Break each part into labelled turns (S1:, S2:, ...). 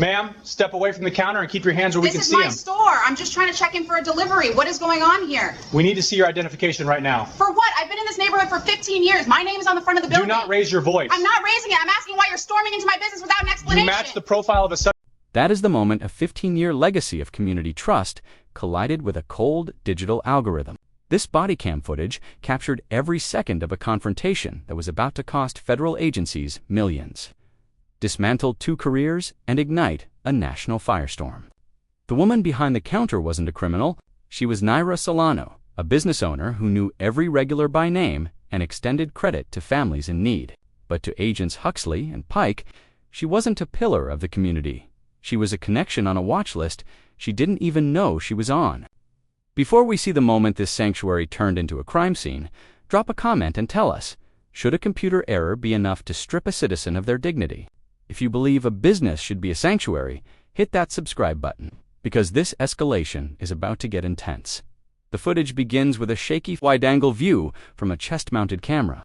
S1: Ma'am, step away from the counter and keep your hands where we can see
S2: This
S1: them.
S2: is my store. I'm just trying to check in for a delivery. What is going on here?
S1: We need to see your identification right now.
S2: For what? I've been in this neighborhood for 15 years. My name is on the front of the building.
S1: Do not raise your voice.
S2: I'm not raising it. I'm asking why you're storming into my business without an explanation.
S1: You match the profile of a subject.
S3: That is the moment a 15-year legacy of community trust collided with a cold digital algorithm. This body cam footage captured every second of a confrontation that was about to cost federal agencies millions, dismantle 2 careers, and ignite a national firestorm. The woman behind the counter wasn't a criminal. She was Nyra Solano, a business owner who knew every regular by name and extended credit to families in need. But to Agents Huxley and Pike, she wasn't a pillar of the community. She was a connection on a watch list she didn't even know she was on. Before we see the moment this sanctuary turned into a crime scene, drop a comment and tell us, should a computer error be enough to strip a citizen of their dignity? If you believe a business should be a sanctuary, hit that subscribe button, because this escalation is about to get intense. The footage begins with a shaky wide-angle view from a chest-mounted camera.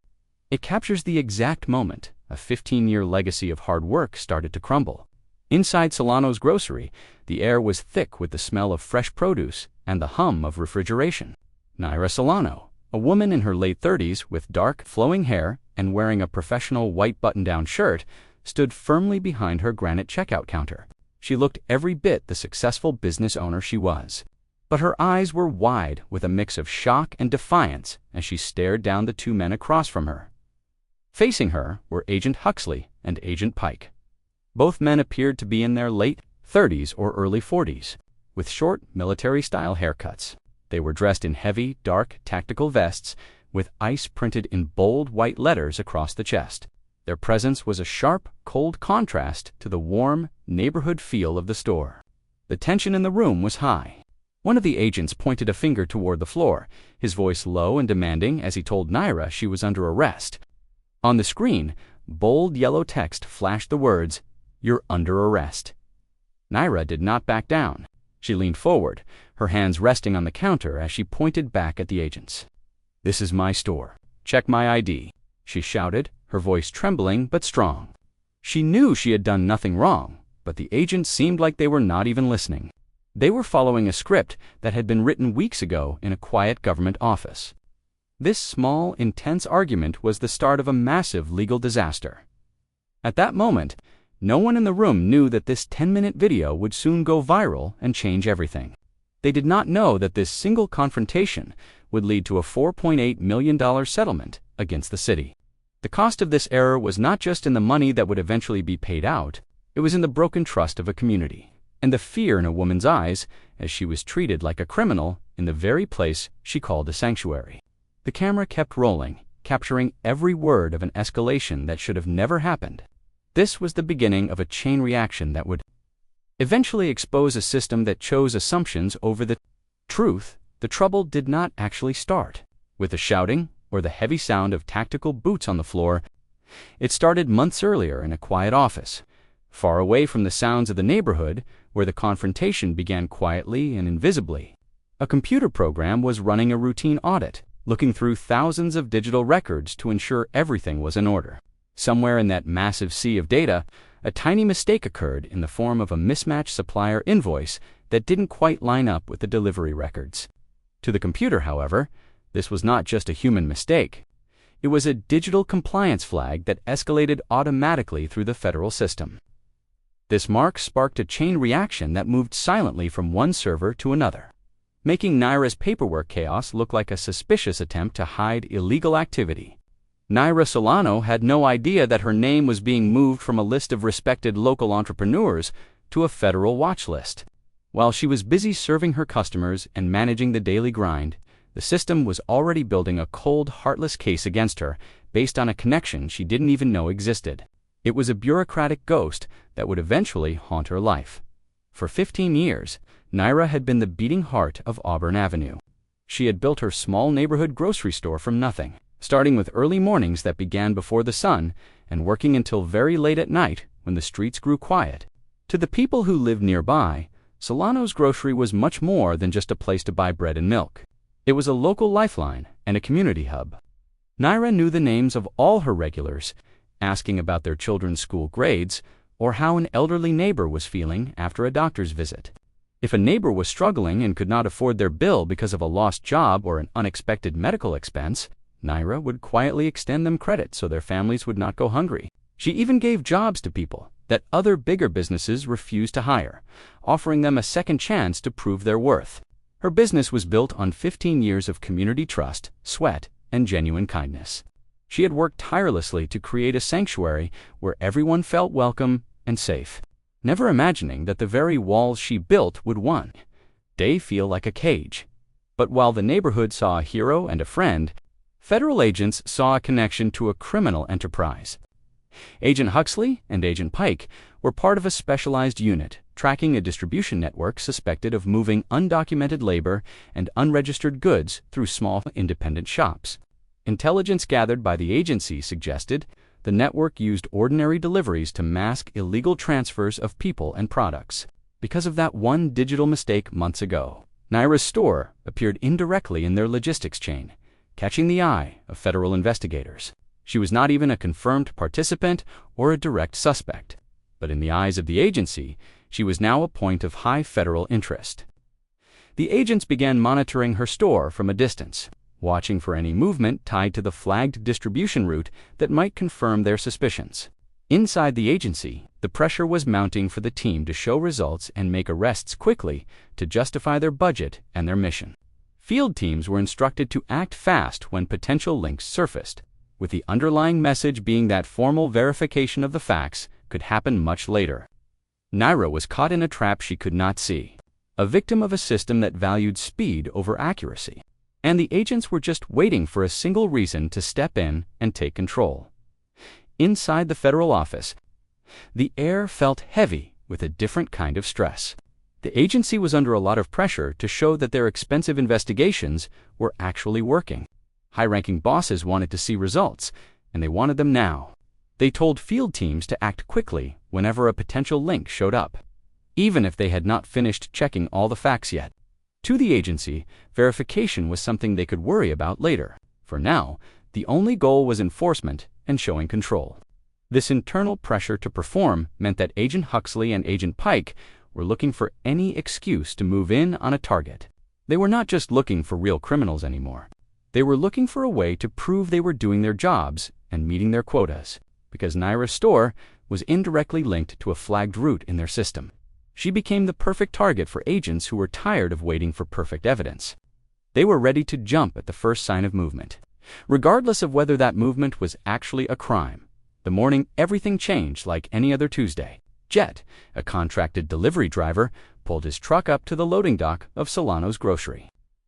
S3: It captures the exact moment a 15-year legacy of hard work started to crumble. Inside Solano's grocery, the air was thick with the smell of fresh produce and the hum of refrigeration. Nyra Solano, a woman in her late 30s with dark, flowing hair and wearing a professional white button-down shirt, stood firmly behind her granite checkout counter. She looked every bit the successful business owner she was. But her eyes were wide with a mix of shock and defiance as she stared down the 2 men across from her. Facing her were Agent Huxley and Agent Pike. Both men appeared to be in their late 30s or early 40s, with short, military-style haircuts. They were dressed in heavy, dark, tactical vests with ICE printed in bold white letters across the chest. Their presence was a sharp, cold contrast to the warm, neighborhood feel of the store. The tension in the room was high. One of the agents pointed a finger toward the floor, his voice low and demanding as he told Nyra she was under arrest. On the screen, bold yellow text flashed the words, "You're under arrest." Nyra did not back down. She leaned forward, her hands resting on the counter as she pointed back at the agents. "This is my store. Check my ID," she shouted, her voice trembling but strong. She knew she had done nothing wrong, but the agents seemed like they were not even listening. They were following a script that had been written weeks ago in a quiet government office. This small, intense argument was the start of a massive legal disaster. At that moment, no one in the room knew that this 10-minute video would soon go viral and change everything. They did not know that this single confrontation would lead to a $4.8 million settlement against the city. The cost of this error was not just in the money that would eventually be paid out, it was in the broken trust of a community, and the fear in a woman's eyes as she was treated like a criminal in the very place she called a sanctuary. The camera kept rolling, capturing every word of an escalation that should have never happened. This was the beginning of a chain reaction that would eventually expose a system that chose assumptions over the truth. The trouble did not actually start with the shouting or the heavy sound of tactical boots on the floor. It started months earlier in a quiet office, far away from the sounds of the neighborhood, where the confrontation began quietly and invisibly. A computer program was running a routine audit, looking through thousands of digital records to ensure everything was in order. Somewhere in that massive sea of data, a tiny mistake occurred in the form of a mismatched supplier invoice that didn't quite line up with the delivery records. To the computer, however, this was not just a human mistake. It was a digital compliance flag that escalated automatically through the federal system. This mark sparked a chain reaction that moved silently from one server to another, making Nyra's paperwork chaos look like a suspicious attempt to hide illegal activity. Nyra Solano had no idea that her name was being moved from a list of respected local entrepreneurs to a federal watch list. While she was busy serving her customers and managing the daily grind, the system was already building a cold, heartless case against her based on a connection she didn't even know existed. It was a bureaucratic ghost that would eventually haunt her life. For 15 years, Nyra had been the beating heart of Auburn Avenue. She had built her small neighborhood grocery store from nothing, starting with early mornings that began before the sun and working until very late at night when the streets grew quiet. To the people who lived nearby, Solano's grocery was much more than just a place to buy bread and milk. It was a local lifeline and a community hub. Nyra knew the names of all her regulars, asking about their children's school grades, or how an elderly neighbor was feeling after a doctor's visit. If a neighbor was struggling and could not afford their bill because of a lost job or an unexpected medical expense, Nyra would quietly extend them credit so their families would not go hungry. She even gave jobs to people that other bigger businesses refused to hire, offering them a second chance to prove their worth. Her business was built on 15 years of community trust, sweat, and genuine kindness. She had worked tirelessly to create a sanctuary where everyone felt welcome and safe, never imagining that the very walls she built would one day feel like a cage. But while the neighborhood saw a hero and a friend, federal agents saw a connection to a criminal enterprise. Agent Huxley and Agent Pike were part of a specialized unit tracking a distribution network suspected of moving undocumented labor and unregistered goods through small independent shops. Intelligence gathered by the agency suggested the network used ordinary deliveries to mask illegal transfers of people and products. Because of that one digital mistake months ago, Nyra's store appeared indirectly in their logistics chain, catching the eye of federal investigators. She was not even a confirmed participant or a direct suspect, but in the eyes of the agency, she was now a point of high federal interest. The agents began monitoring her store from a distance, watching for any movement tied to the flagged distribution route that might confirm their suspicions. Inside the agency, the pressure was mounting for the team to show results and make arrests quickly to justify their budget and their mission. Field teams were instructed to act fast when potential links surfaced, with the underlying message being that formal verification of the facts could happen much later. Nyra was caught in a trap she could not see, a victim of a system that valued speed over accuracy. And the agents were just waiting for a single reason to step in and take control. Inside the federal office, the air felt heavy with a different kind of stress. The agency was under a lot of pressure to show that their expensive investigations were actually working. High-ranking bosses wanted to see results, and they wanted them now. They told field teams to act quickly whenever a potential link showed up, even if they had not finished checking all the facts yet. To the agency, verification was something they could worry about later. For now, the only goal was enforcement and showing control. This internal pressure to perform meant that Agent Huxley and Agent Pike were looking for any excuse to move in on a target. They were not just looking for real criminals anymore. They were looking for a way to prove they were doing their jobs and meeting their quotas, because Nyra's store was indirectly linked to a flagged route in their system. She became the perfect target for agents who were tired of waiting for perfect evidence. They were ready to jump at the first sign of movement, regardless of whether that movement was actually a crime. The morning everything changed like any other Tuesday. Jet, a contracted delivery driver, pulled his truck up to the loading dock of Solano's grocery.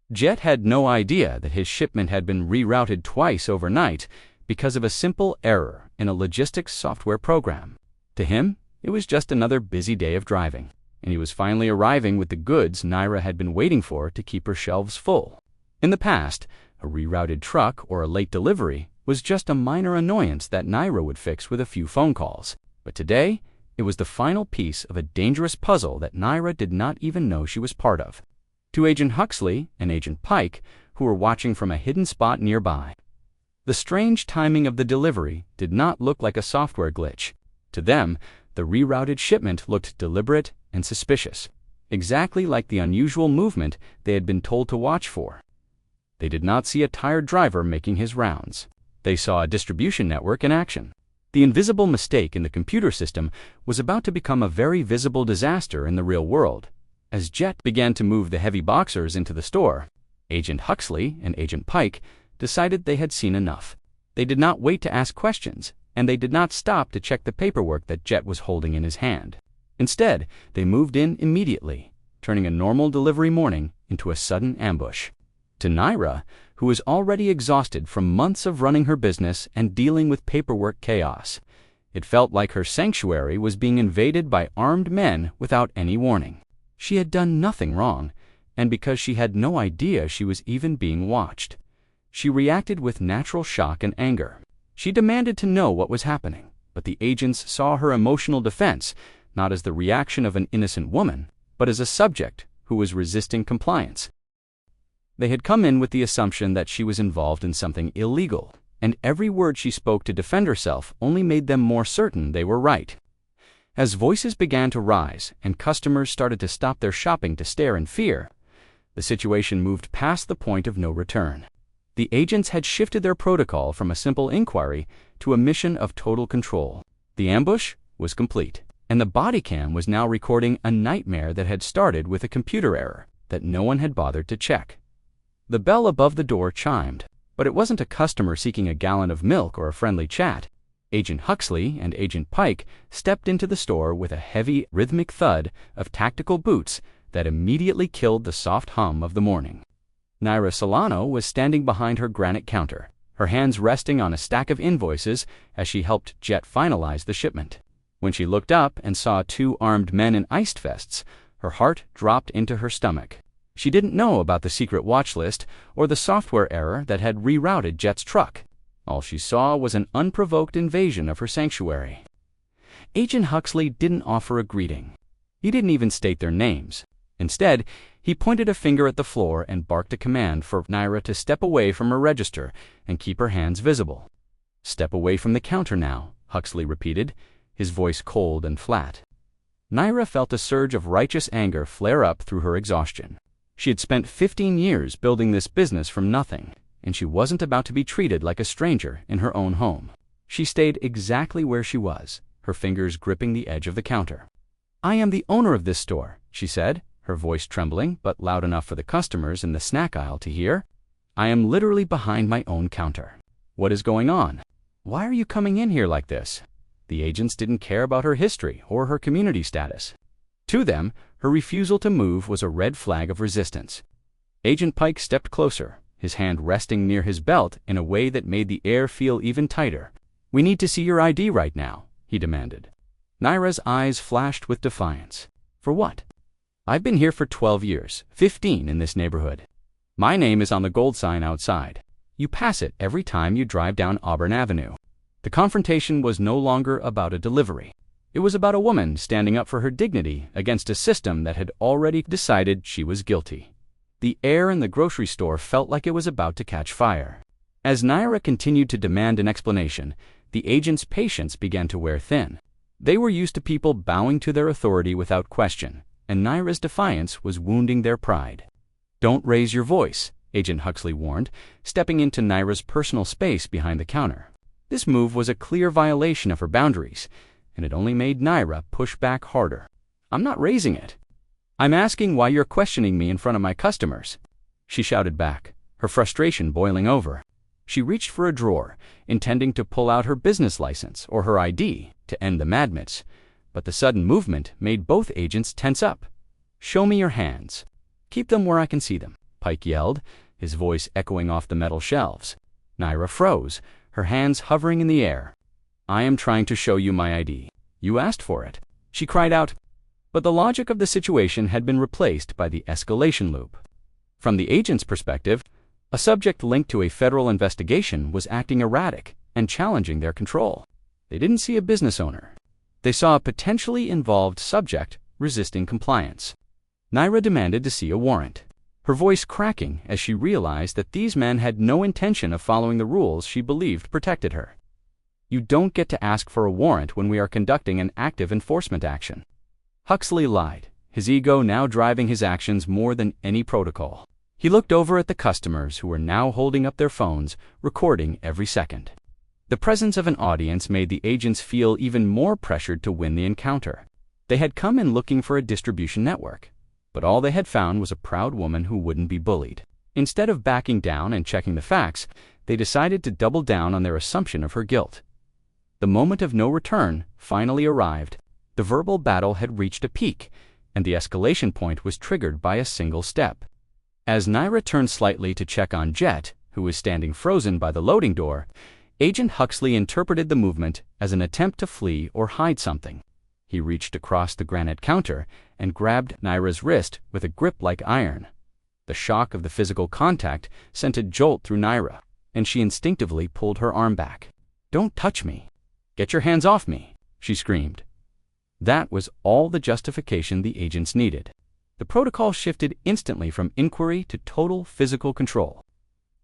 S3: Jet had no idea that his shipment had been rerouted twice overnight because of a simple error in a logistics software program. To him, it was just another busy day of driving, and he was finally arriving with the goods Nyra had been waiting for to keep her shelves full. In the past, a rerouted truck or a late delivery was just a minor annoyance that Nyra would fix with a few phone calls. But today, it was the final piece of a dangerous puzzle that Nyra did not even know she was part of. To Agent Huxley and Agent Pike, who were watching from a hidden spot nearby, the strange timing of the delivery did not look like a software glitch. To them, the rerouted shipment looked deliberate and suspicious, exactly like the unusual movement they had been told to watch for. They did not see a tired driver making his rounds. They saw a distribution network in action. The invisible mistake in the computer system was about to become a very visible disaster in the real world. As Jet began to move the heavy boxers into the store, Agent Huxley and Agent Pike decided they had seen enough. They did not wait to ask questions, and they did not stop to check the paperwork that Jet was holding in his hand. Instead, they moved in immediately, turning a normal delivery morning into a sudden ambush. To Nyra, who was already exhausted from months of running her business and dealing with paperwork chaos, it felt like her sanctuary was being invaded by armed men without any warning. She had done nothing wrong, and because she had no idea she was even being watched, she reacted with natural shock and anger. She demanded to know what was happening, but the agents saw her emotional defense not as the reaction of an innocent woman, but as a subject who was resisting compliance. They had come in with the assumption that she was involved in something illegal, and every word she spoke to defend herself only made them more certain they were right. As voices began to rise and customers started to stop their shopping to stare in fear, the situation moved past the point of no return. The agents had shifted their protocol from a simple inquiry to a mission of total control. The ambush was complete, and the Bodycam was now recording a nightmare that had started with a computer error that no one had bothered to check. The bell above the door chimed, but it wasn't a customer seeking a gallon of milk or a friendly chat. Agent Huxley and Agent Pike stepped into the store with a heavy, rhythmic thud of tactical boots that immediately killed the soft hum of the morning. Nyra Solano was standing behind her granite counter, her hands resting on a stack of invoices as she helped Jet finalize the shipment. When she looked up and saw two armed men in iced vests, her heart dropped into her stomach. She didn't know about the secret watch list or the software error that had rerouted Jet's truck. All she saw was an unprovoked invasion of her sanctuary. Agent Huxley didn't offer a greeting. He didn't even state their names. Instead, he pointed a finger at the floor and barked a command for Nyra to step away from her register and keep her hands visible. "Step away from the counter now," Huxley repeated, his voice cold and flat. Nyra felt a surge of righteous anger flare up through her exhaustion. She had spent 15 years building this business from nothing, and she wasn't about to be treated like a stranger in her own home. She stayed exactly where she was, her fingers gripping the edge of the counter. "I am the owner of this store," she said, her voice trembling but loud enough for the customers in the snack aisle to hear. "I am literally behind my own counter. What is going on? Why are you coming in here like this?" The agents didn't care about her history or her community status. To them, her refusal to move was a red flag of resistance. Agent Pike stepped closer, his hand resting near his belt in a way that made the air feel even tighter. "We need to see your ID right now," he demanded. Nyra's eyes flashed with defiance. "For what?" "I've been here for 12 years, 15 in this neighborhood. My name is on the gold sign outside. You pass it every time you drive down Auburn Avenue." The confrontation was no longer about a delivery. It was about a woman standing up for her dignity against a system that had already decided she was guilty. The air in the grocery store felt like it was about to catch fire. As Nyra continued to demand an explanation, the agents' patience began to wear thin. They were used to people bowing to their authority without question, and Nyra's defiance was wounding their pride. "Don't raise your voice," Agent Huxley warned, stepping into Nyra's personal space behind the counter. This move was a clear violation of her boundaries, and it only made Nyra push back harder. "I'm not raising it. I'm asking why you're questioning me in front of my customers," she shouted back, her frustration boiling over. She reached for a drawer, intending to pull out her business license or her ID to end the madness, but the sudden movement made both agents tense up. "Show me your hands. Keep them where I can see them," Pike yelled, his voice echoing off the metal shelves. Nyra froze, her hands hovering in the air. "I am trying to show you my ID. You asked for it," she cried out. But the logic of the situation had been replaced by the escalation loop. From the agent's perspective, a subject linked to a federal investigation was acting erratic and challenging their control. They didn't see a business owner. They saw a potentially involved subject resisting compliance. Nyra demanded to see a warrant, her voice cracking as she realized that these men had no intention of following the rules she believed protected her. "You don't get to ask for a warrant when we are conducting an active enforcement action." Huxley lied, his ego now driving his actions more than any protocol. He looked over at the customers who were now holding up their phones, recording every second. The presence of an audience made the agents feel even more pressured to win the encounter. They had come in looking for a distribution network, but all they had found was a proud woman who wouldn't be bullied. Instead of backing down and checking the facts, they decided to double down on their assumption of her guilt. The moment of no return finally arrived. The verbal battle had reached a peak, and the escalation point was triggered by a single step. As Nyra turned slightly to check on Jet, who was standing frozen by the loading door, Agent Huxley interpreted the movement as an attempt to flee or hide something. He reached across the granite counter and grabbed Nyra's wrist with a grip like iron. The shock of the physical contact sent a jolt through Nyra, and she instinctively pulled her arm back. "Don't touch me. Get your hands off me," she screamed. That was all the justification the agents needed. The protocol shifted instantly from inquiry to total physical control.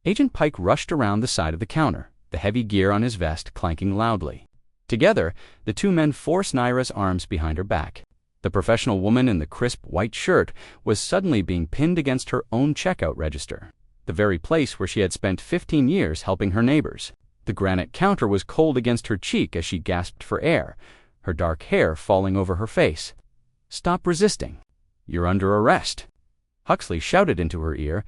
S3: Agent Pike rushed around the side of the counter, the heavy gear on his vest clanking loudly. Together, the two men forced Nyra's arms behind her back. The professional woman in the crisp white shirt was suddenly being pinned against her own checkout register, the very place where she had spent 15 years helping her neighbors. The granite counter was cold against her cheek as she gasped for air, her dark hair falling over her face. "Stop resisting. You're under arrest," Huxley shouted into her ear,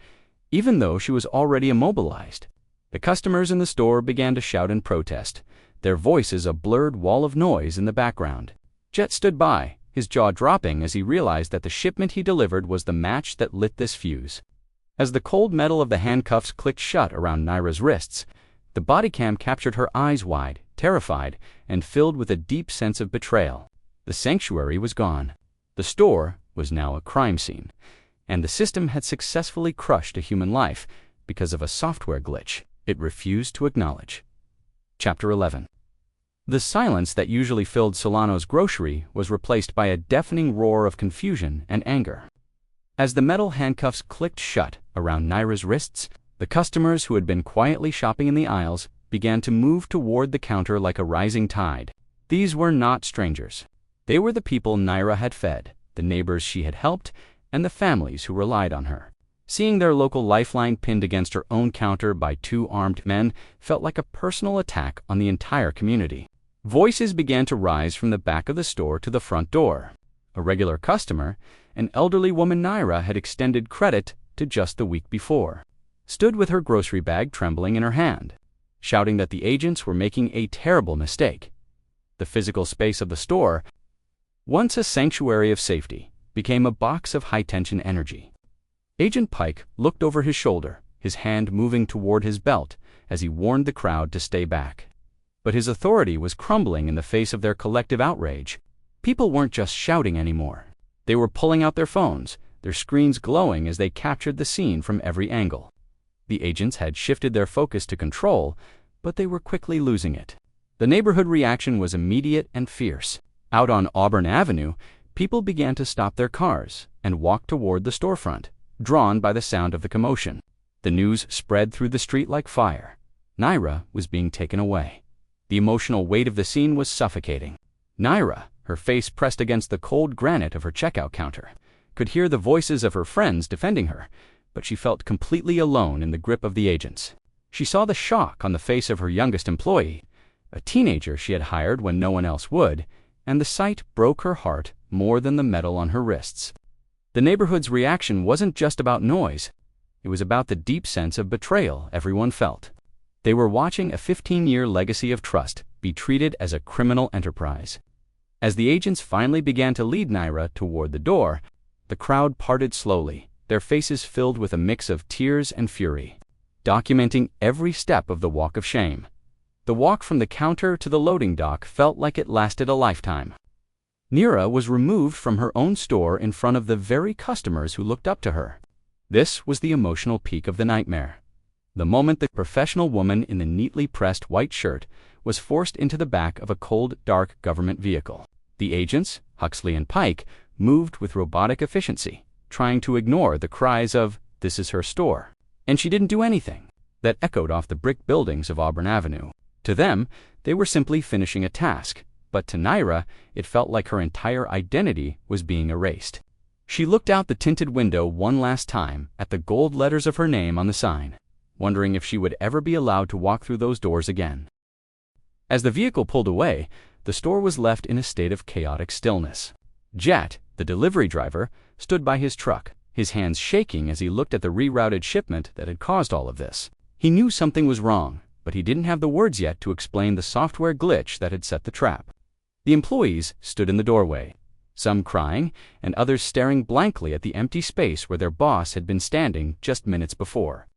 S3: even though she was already immobilized. The customers in the store began to shout in protest, their voices a blurred wall of noise in the background. Jet stood by, his jaw dropping as he realized that the shipment he delivered was the match that lit this fuse. As the cold metal of the handcuffs clicked shut around Nyra's wrists, the Bodycam captured her eyes wide, terrified, and filled with a deep sense of betrayal. The sanctuary was gone. The store was now a crime scene, and the system had successfully crushed a human life because of a software glitch it refused to acknowledge. Chapter 11. The silence that usually filled Solano's grocery was replaced by a deafening roar of confusion and anger. As the metal handcuffs clicked shut around Nyra's wrists, the customers who had been quietly shopping in the aisles began to move toward the counter like a rising tide. These were not strangers. They were the people Nyra had fed, the neighbors she had helped, and the families who relied on her. Seeing their local lifeline pinned against her own counter by two armed men felt like a personal attack on the entire community. Voices began to rise from the back of the store to the front door. A regular customer, an elderly woman Nyra had extended credit to just the week before, stood with her grocery bag trembling in her hand, shouting that the agents were making a terrible mistake. The physical space of the store, once a sanctuary of safety, became a box of high-tension energy. Agent Pike looked over his shoulder, his hand moving toward his belt as he warned the crowd to stay back. But his authority was crumbling in the face of their collective outrage. People weren't just shouting anymore. They were pulling out their phones, their screens glowing as they captured the scene from every angle. The agents had shifted their focus to control, but they were quickly losing it. The neighborhood reaction was immediate and fierce. Out on Auburn Avenue, people began to stop their cars and walk toward the storefront, drawn by the sound of the commotion. The news spread through the street like fire. Nyra was being taken away. The emotional weight of the scene was suffocating. Nyra, her face pressed against the cold granite of her checkout counter, could hear the voices of her friends defending her, but she felt completely alone in the grip of the agents. She saw the shock on the face of her youngest employee, a teenager she had hired when no one else would, and the sight broke her heart more than the metal on her wrists. The neighborhood's reaction wasn't just about noise. It was about the deep sense of betrayal everyone felt. They were watching a 15-year legacy of trust be treated as a criminal enterprise. As the agents finally began to lead Nyra toward the door, the crowd parted slowly, their faces filled with a mix of tears and fury, documenting every step of the walk of shame. The walk from the counter to the loading dock felt like it lasted a lifetime. Nyra was removed from her own store in front of the very customers who looked up to her. This was the emotional peak of the nightmare. The moment the professional woman in the neatly pressed white shirt was forced into the back of a cold, dark government vehicle. The agents, Huxley and Pike, moved with robotic efficiency, trying to ignore the cries of, "This is her store," and she didn't do anything, that echoed off the brick buildings of Auburn Avenue. To them, they were simply finishing a task, but to Nyra, it felt like her entire identity was being erased. She looked out the tinted window one last time at the gold letters of her name on the sign, wondering if she would ever be allowed to walk through those doors again. As the vehicle pulled away, the store was left in a state of chaotic stillness. Jet, the delivery driver, stood by his truck, his hands shaking as he looked at the rerouted shipment that had caused all of this. He knew something was wrong, but he didn't have the words yet to explain the software glitch that had set the trap. The employees stood in the doorway, some crying and others staring blankly at the empty space where their boss had been standing just minutes before.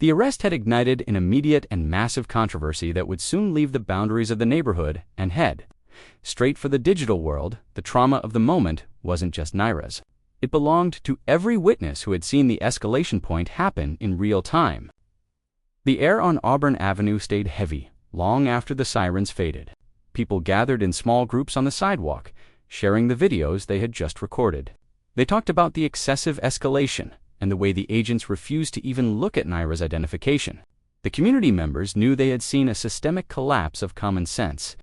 S3: The arrest had ignited an immediate and massive controversy that would soon leave the boundaries of the neighborhood and head straight for the digital world. The trauma of the moment wasn't just Nyra's. It belonged to every witness who had seen the escalation point happen in real time. The air on Auburn Avenue stayed heavy long after the sirens faded. People gathered in small groups on the sidewalk, sharing the videos they had just recorded. They talked about the excessive escalation and the way the agents refused to even look at Nyra's identification. The community members knew they had seen a systemic collapse of common sense.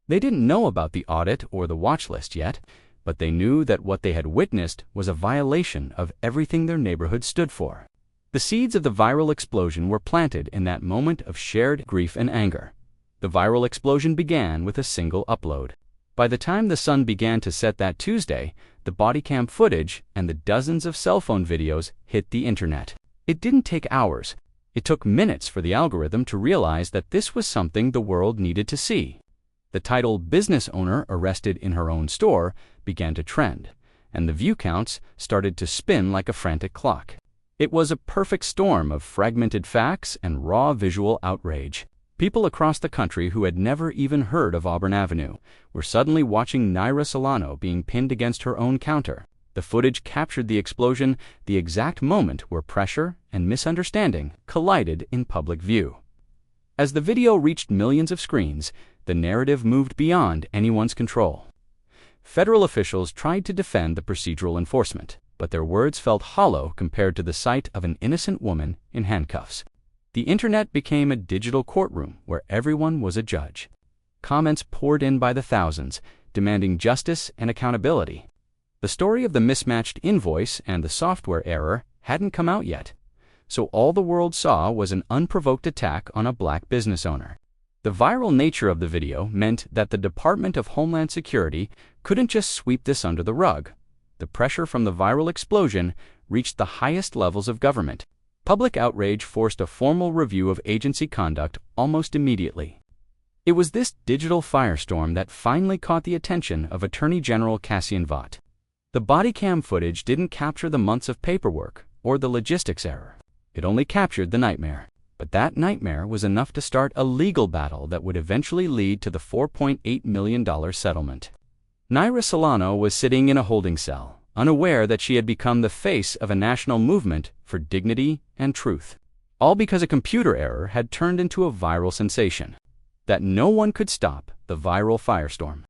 S3: They didn't know about the audit or the watch list yet, but they knew that what they had witnessed was a violation of everything their neighborhood stood for. The seeds of the viral explosion were planted in that moment of shared grief and anger. The viral explosion began with a single upload. By the time the sun began to set that Tuesday, the bodycam footage and the dozens of cell phone videos hit the internet. It didn't take hours. It took minutes for the algorithm to realize that this was something the world needed to see. The title "Business Owner Arrested in Her Own Store" began to trend, and the view counts started to spin like a frantic clock. It was a perfect storm of fragmented facts and raw visual outrage. People across the country who had never even heard of Auburn Avenue were suddenly watching Nyra Solano being pinned against her own counter. The footage captured the explosion, the exact moment where pressure and misunderstanding collided in public view. As the video reached millions of screens, the narrative moved beyond anyone's control. Federal officials tried to defend the procedural enforcement, but their words felt hollow compared to the sight of an innocent woman in handcuffs. The internet became a digital courtroom where everyone was a judge. Comments poured in by the thousands, demanding justice and accountability. The story of the mismatched invoice and the software error hadn't come out yet, so all the world saw was an unprovoked attack on a black business owner. The viral nature of the video meant that the Department of Homeland Security couldn't just sweep this under the rug. The pressure from the viral explosion reached the highest levels of government. Public outrage forced a formal review of agency conduct almost immediately. It was this digital firestorm that finally caught the attention of Attorney General Cassian Vaught. The bodycam footage didn't capture the months of paperwork or the logistics error. It only captured the nightmare. But that nightmare was enough to start a legal battle that would eventually lead to the $4.8 million settlement. Nyra Solano was sitting in a holding cell, unaware that she had become the face of a national movement for dignity and truth. All because a computer error had turned into a viral sensation. That no one could stop the viral firestorm.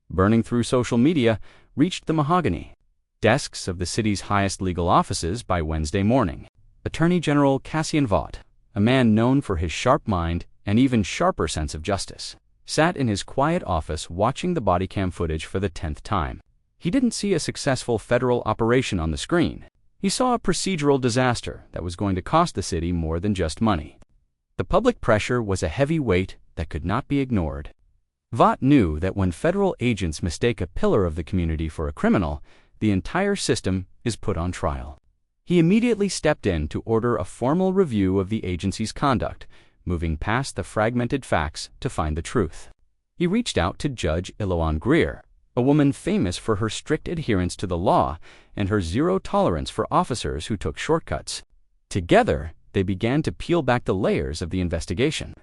S3: Burning through social media reached the mahogany desks of the city's highest legal offices by Wednesday morning. Attorney General Cassian Vaught, a man known for his sharp mind and even sharper sense of justice, sat in his quiet office watching the bodycam footage for the 10th time. He didn't see a successful federal operation on the screen. He saw a procedural disaster that was going to cost the city more than just money. The public pressure was a heavy weight that could not be ignored. Vaught knew that when federal agents mistake a pillar of the community for a criminal, the entire system is put on trial. He immediately stepped in to order a formal review of the agency's conduct, moving past the fragmented facts to find the truth. He reached out to Judge Iloan Greer, a woman famous for her strict adherence to the law and her zero tolerance for officers who took shortcuts. Together, they began to peel back the layers of the investigation.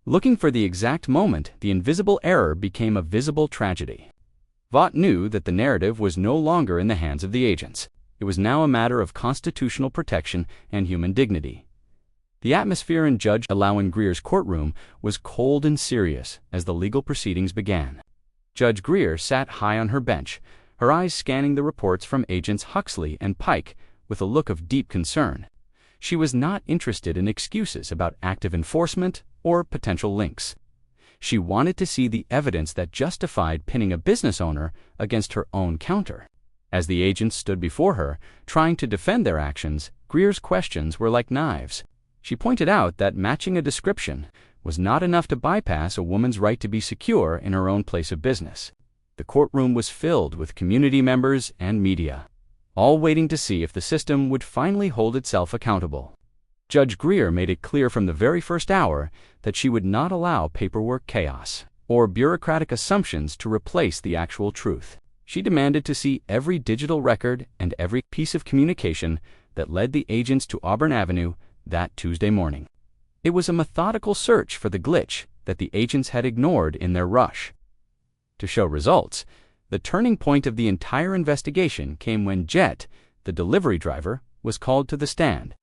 S3: Looking for the exact moment the invisible error became a visible tragedy. Vaught knew that the narrative was no longer in the hands of the agents. It was now a matter of constitutional protection and human dignity. The atmosphere in Judge Iloan Greer's courtroom was cold and serious as the legal proceedings began. Judge Greer sat high on her bench, her eyes scanning the reports from Agents Huxley and Pike with a look of deep concern. She was not interested in excuses about active enforcement or potential links. She wanted to see the evidence that justified pinning a business owner against her own counter. As the agents stood before her, trying to defend their actions, Greer's questions were like knives. She pointed out that matching a description was not enough to bypass a woman's right to be secure in her own place of business. The courtroom was filled with community members and media, all waiting to see if the system would finally hold itself accountable. Judge Greer made it clear from the very first hour that she would not allow paperwork chaos or bureaucratic assumptions to replace the actual truth. She demanded to see every digital record and every piece of communication that led the agents to Auburn Avenue that Tuesday morning. It was a methodical search for the glitch that the agents had ignored in their rush. To show results, the turning point of the entire investigation came when Jet, the delivery driver, was called to the stand.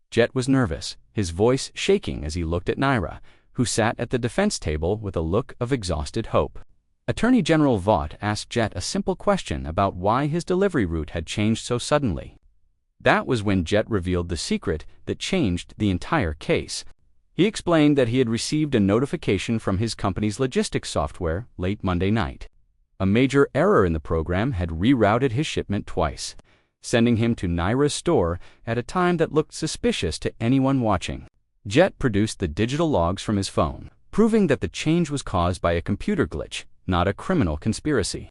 S3: Jet was nervous, his voice shaking as he looked at Nyra, who sat at the defense table with a look of exhausted hope. Attorney General Vaught asked Jet a simple question about why his delivery route had changed so suddenly. That was when Jet revealed the secret that changed the entire case. He explained that he had received a notification from his company's logistics software late Monday night. A major error in the program had rerouted his shipment twice, sending him to Nyra's store at a time that looked suspicious to anyone watching. Jet produced the digital logs from his phone, proving that the change was caused by a computer glitch, not a criminal conspiracy.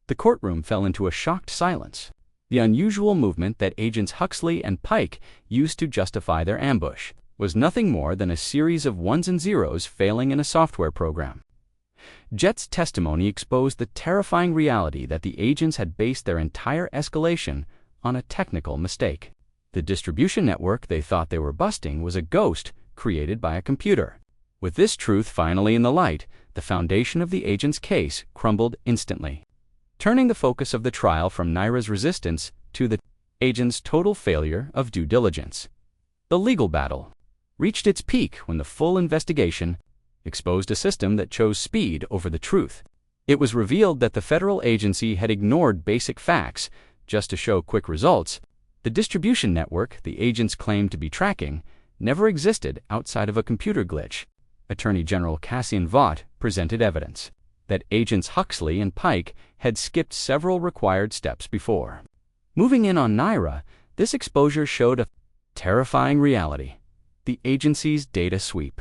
S3: The courtroom fell into a shocked silence. The unusual movement that agents Huxley and Pike used to justify their ambush was nothing more than a series of ones and zeros failing in a software program. Jet's testimony exposed the terrifying reality that the agents had based their entire escalation on a technical mistake. The distribution network they thought they were busting was a ghost created by a computer. With this truth finally in the light, the foundation of the agent's case crumbled instantly, turning the focus of the trial from Nyra's resistance to the agent's total failure of due diligence. The legal battle reached its peak when the full investigation exposed a system that chose speed over the truth. It was revealed that the federal agency had ignored basic facts just to show quick results. The distribution network the agents claimed to be tracking never existed outside of a computer glitch. Attorney General Cassian Vaught presented evidence that agents Huxley and Pike had skipped several required steps before. Moving in on Nyra, this exposure showed a terrifying reality. The agency's data sweep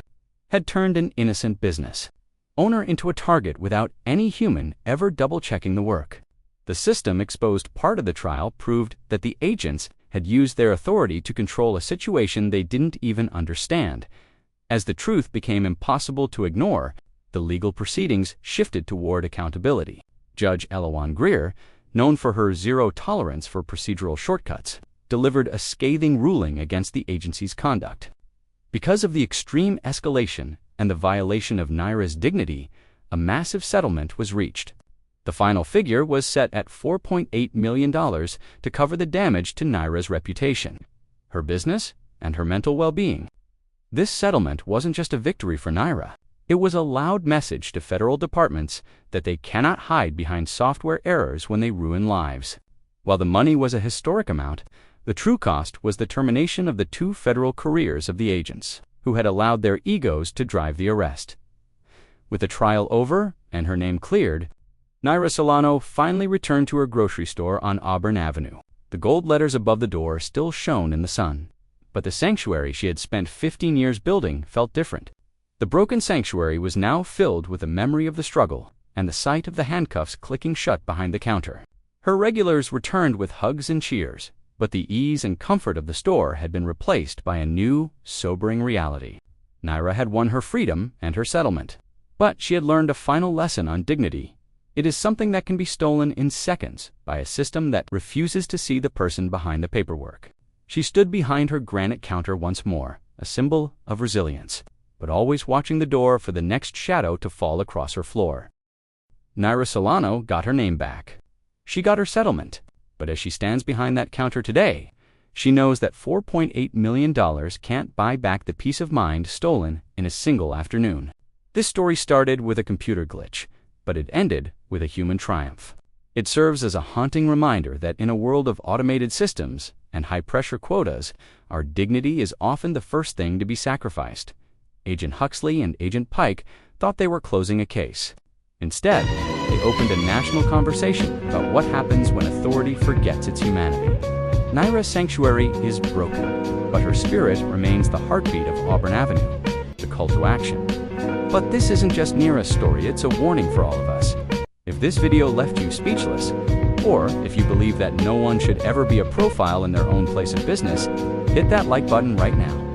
S3: had turned an innocent business owner into a target without any human ever double-checking the work. The system exposed part of the trial proved that the agents had used their authority to control a situation they didn't even understand. As the truth became impossible to ignore, the legal proceedings shifted toward accountability. Judge Elawan Greer, known for her zero tolerance for procedural shortcuts, delivered a scathing ruling against the agency's conduct. Because of the extreme escalation and the violation of Nyra's dignity, a massive settlement was reached. The final figure was set at $4.8 million to cover the damage to Nyra's reputation, her business, and her mental well-being. This settlement wasn't just a victory for Nyra. It was a loud message to federal departments that they cannot hide behind software errors when they ruin lives. While the money was a historic amount, the true cost was the termination of the 2 federal careers of the agents, who had allowed their egos to drive the arrest. With the trial over and her name cleared, Nyra Solano finally returned to her grocery store on Auburn Avenue. The gold letters above the door still shone in the sun, but the sanctuary she had spent 15 years building felt different. The broken sanctuary was now filled with the memory of the struggle and the sight of the handcuffs clicking shut behind the counter. Her regulars returned with hugs and cheers, but the ease and comfort of the store had been replaced by a new, sobering reality. Nyra had won her freedom and her settlement, but she had learned a final lesson on dignity. It is something that can be stolen in seconds by a system that refuses to see the person behind the paperwork. She stood behind her granite counter once more, a symbol of resilience, but always watching the door for the next shadow to fall across her floor. Nyra Solano got her name back. She got her settlement, but as she stands behind that counter today, she knows that $4.8 million can't buy back the peace of mind stolen in a single afternoon. This story started with a computer glitch, but it ended with a human triumph. It serves as a haunting reminder that in a world of automated systems and high-pressure quotas, our dignity is often the first thing to be sacrificed. Agent Huxley and Agent Pike thought they were closing a case. Instead, they opened a national conversation about what happens when authority forgets its humanity. Nyra's sanctuary is broken, but her spirit remains the heartbeat of Auburn Avenue, the call to action. But this isn't just Nyra's story, it's a warning for all of us. If this video left you speechless, or if you believe that no one should ever be a profile in their own place of business, hit that like button right now.